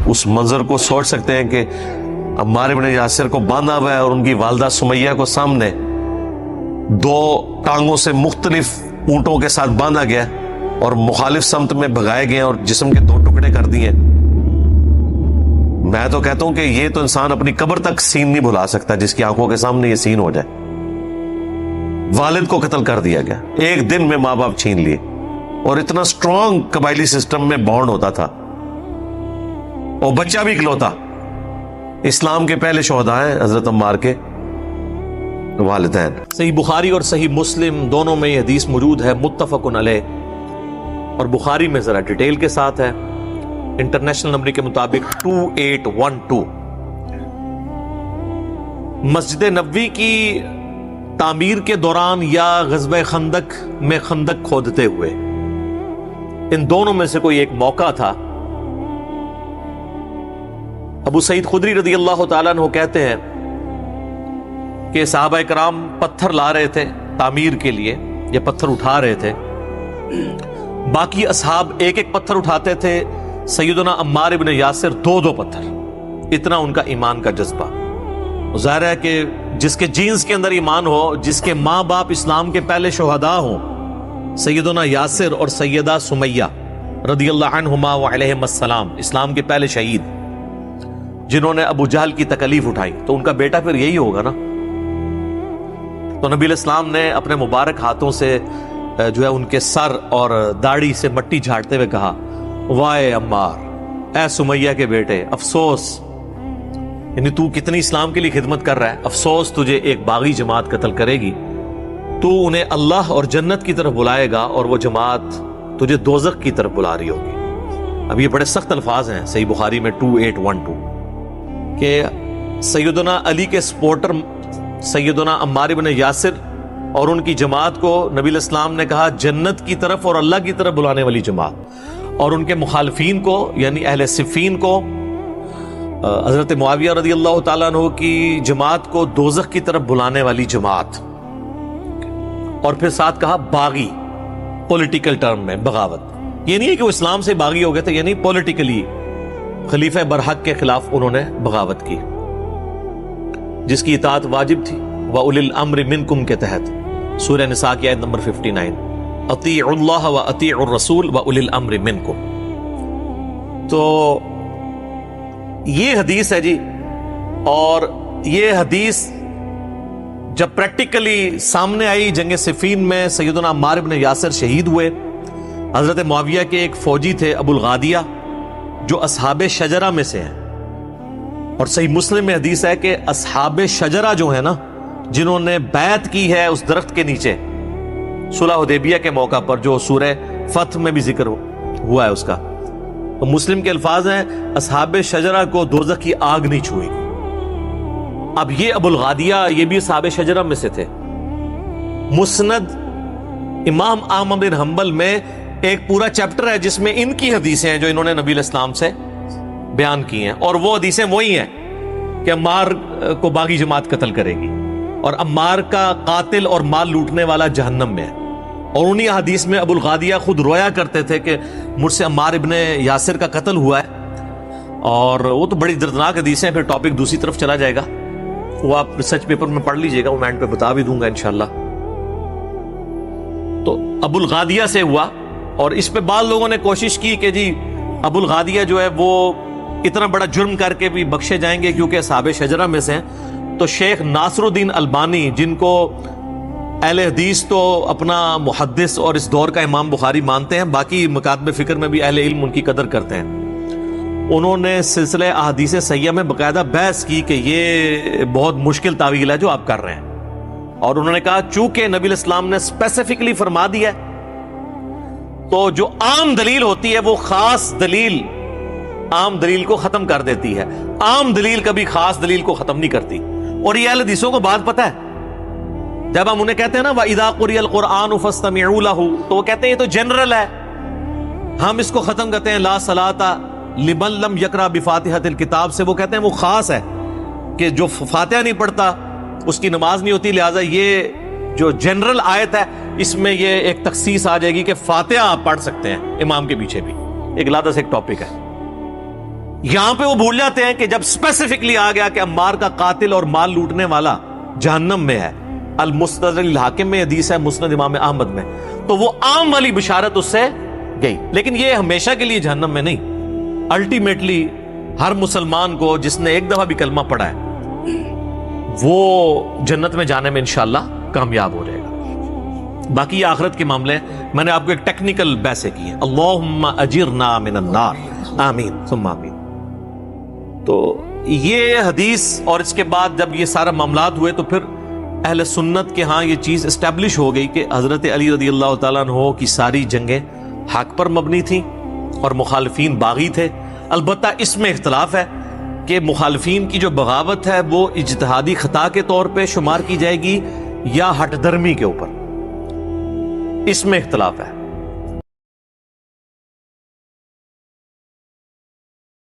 اس منظر کو سوچ سکتے ہیں کہ عمار بن یاسر کو باندھا ہوا ہے اور ان کی والدہ سمیہ کو سامنے دو ٹانگوں سے مختلف اونٹوں کے ساتھ باندھا گیا اور مخالف سمت میں بھگائے گئے اور جسم کے دو ٹکڑے کر دیے. میں تو کہتا ہوں کہ یہ تو انسان اپنی قبر تک سین نہیں بھلا سکتا جس کی آنکھوں کے سامنے یہ سین ہو جائے. والد کو قتل کر دیا گیا, ایک دن میں ماں باپ چھین لیے, اور اتنا سٹرونگ قبائلی سسٹم میں بانڈ ہوتا تھا, اور بچہ بھی اکلوتا. اسلام کے پہلے شہداء ہیں حضرت عمار کے والدین. صحیح بخاری اور صحیح مسلم دونوں میں یہ حدیث موجود ہے, متفق علیہ, اور بخاری میں ذرا ڈیٹیل کے ساتھ ہے. انٹرنیشنل نمبر کے مطابق 2812. مسجد نبوی کی تعمیر کے دوران یا غزوہ خندق میں خندق کھودتے ہوئے, ان دونوں میں سے کوئی ایک موقع تھا. ابو سعید خدری رضی اللہ تعالیٰ عنہ کہتے ہیں کہ صحابہ کرام پتھر لا رہے تھے تعمیر کے لیے, یہ پتھر اٹھا رہے تھے. باقی اصحاب ایک ایک پتھر اٹھاتے تھے, سیدنا عمار بن یاسر دو دو پتھر. اتنا ان کا ایمان کا جذبہ. ظاہر ہے کہ جس کے جینز کے اندر ایمان ہو, جس کے ماں باپ اسلام کے پہلے شہداء ہوں, سیدنا یاسر اور سیدہ سمیہ رضی اللہ عنہما وعلیہم السلام, اسلام کے پہلے شہید, جنہوں نے ابو جہل کی تکلیف اٹھائی, تو ان کا بیٹا پھر یہی ہوگا نا. تو نبی علیہ السلام نے اپنے مبارک ہاتھوں سے جو ہے ان کے سر اور داڑھی سے مٹی جھاڑتے ہوئے کہا, وائے عمار, اے سمیہ کے بیٹے, افسوس, یعنی تو کتنی اسلام کے لیے خدمت کر رہا ہے, افسوس تجھے ایک باغی جماعت قتل کرے گی. تو انہیں اللہ اور جنت کی طرف بلائے گا, اور وہ جماعت تجھے دوزخ کی طرف بلا رہی ہوگی. اب یہ بڑے سخت الفاظ ہیں صحیح بخاری میں 2812 کہ سیدنا علی کے سپورٹر سیدنا عمار بن یاسر اور ان کی جماعت کو نبی علیہ السلام نے کہا جنت کی طرف اور اللہ کی طرف بلانے والی جماعت, اور ان کے مخالفین کو یعنی اہل صفین کو, حضرت معاویہ رضی اللہ تعالیٰ عنہ کی جماعت کو دوزخ کی طرف بلانے والی جماعت. اور پھر ساتھ کہا باغی, پولیٹیکل ٹرم میں بغاوت. یہ نہیں ہے کہ وہ اسلام سے باغی ہو گئے تھے, یعنی پولیٹیکلی خلیفہ برحق کے خلاف انہوں نے بغاوت کی, جس کی اطاعت واجب تھی. وَأُولِي الْأَمْرِ مِنْكُمْ کے تحت سورہ نساء کی آیت نمبر 59, اطیعوا اللہ واطیعوا الرسول وَأُولِي الْأَمْرِ مِنْكُمْ. تو یہ حدیث ہے جی. اور یہ حدیث جب پریکٹیکلی سامنے آئی جنگ صفین میں سیدنا عمار بن یاسر شہید ہوئے. حضرت معاویہ کے ایک فوجی تھے ابو الغادیہ, جو اصحاب شجرہ میں سے ہیں, اور صحیح مسلم میں حدیث ہے کہ اصحاب شجرہ جو ہیں نا, جنہوں نے بیعت کی ہے اس درخت کے نیچے صلح حدیبیہ کے موقع پر, جو سورہ فتح میں بھی ذکر ہوا ہے اس کا, تو مسلم کے الفاظ ہیں اصحاب شجرہ کو دوزخ کی آگ نہیں چھوئی. اب یہ ابو الغادیہ یہ بھی اصحاب شجرہ میں سے تھے. مسند امام احمد بن حنبل میں ایک پورا چیپٹر ہے جس میں ان کی حدیثیں ہیں جو انہوں نے نبی علیہ السلام سے بیان کی ہیں, اور وہ حدیثیں وہی ہیں کہ عمار کو باغی جماعت قتل کرے گی, اور عمار کا قاتل اور مال لوٹنے والا جہنم میں ہے. اور انہی حدیث میں ابو الغادیہ خود رویا کرتے تھے کہ مجھ سے عمار ابن یاسر کا قتل ہوا ہے. اور وہ تو بڑی دردناک حدیثیں ہیں, پھر ٹاپک دوسری طرف چلا جائے گا, وہ آپ ریسرچ پیپر میں پڑھ لیجئے گا, وہ میں اینڈ پہ بتا بھی دوں گا انشاءاللہ. تو ابو الغادیہ سے ہوا, اور اس پہ بعض لوگوں نے کوشش کی کہ جی ابو الغادیہ جو ہے وہ اتنا بڑا جرم کر کے بھی بخشے جائیں گے کیونکہ اصحاب شجرہ میں سے ہیں. تو شیخ ناصر الدین البانی, جن کو اہل حدیث تو اپنا محدث اور اس دور کا امام بخاری مانتے ہیں, باقی مکاتب فکر میں بھی اہل علم ان کی قدر کرتے ہیں, انہوں نے سلسلہ احادیث صحیحہ میں باقاعدہ بحث کی کہ یہ بہت مشکل تعویل ہے جو آپ کر رہے ہیں. اور انہوں نے کہا چونکہ نبی علیہ السلام نے اسپیسیفکلی فرما دیا ہے, تو جو عام دلیل ہوتی ہے وہ خاص دلیل عام دلیل کو ختم کر دیتی ہے, عام دلیل کبھی خاص دلیل کو ختم نہیں کرتی. اور یہ اہل حدیثوں کو بات پتہ ہے, جب ہم انہیں کہتے ہیں نا وَإِذَا قُرِئَ الْقُرْآنُ فَاسْتَمِعُوا لَهُ, تو وہ کہتے ہیں یہ تو جنرل ہے, ہم اس کو ختم کرتے ہیں لا صلاۃ لمن لم یقرأ بفاتحۃ الکتاب سے. وہ کہتے ہیں وہ خاص ہے کہ جو فاتحہ نہیں پڑھتا اس کی نماز نہیں ہوتی, لہٰذا یہ جو جنرل آیت ہے اس میں یہ ایک تخصیص آ جائے گی کہ فاتحہ آپ پڑھ سکتے ہیں امام کے پیچھے بھی. ایک علیحدہ سے ایک ٹاپک ہے. یہاں پہ وہ بھول جاتے ہیں کہ جب اسپیسیفکلی آ گیا کہ عمار کا قاتل اور مال لوٹنے والا جہنم میں ہے، المستدرک الحاکم میں حدیث ہے، مسند امام احمد میں، تو وہ عام والی بشارت اس سے گئی، لیکن یہ ہمیشہ کے لیے جہنم میں نہیں۔ الٹیمیٹلی ہر مسلمان کو جس نے ایک دفعہ بھی کلمہ پڑھا ہے وہ جنت میں جانے میں انشاءاللہ کامیاب ہو جائے گا۔ باقی یہ آخرت کے معاملے میں نے آپ کو ایک ٹیکنیکل بحثیں کی ہیں، اللہم اجرنا من النار، آمین ثم آمین۔ تو یہ حدیث اور اس کے بعد جب یہ سارا معاملات ہوئے تو پھر اہل سنت کے ہاں یہ چیز اسٹیبلش ہو گئی کہ حضرت علی رضی اللہ تعالیٰ عنہ کی ساری جنگیں حق پر مبنی تھیں اور مخالفین باغی تھے۔ البتہ اس میں اختلاف ہے کہ مخالفین کی جو بغاوت ہے وہ اجتہادی خطا کے طور پہ شمار کی جائے گی یا ہٹ درمی کے اوپر، اس میں اختلاف ہے۔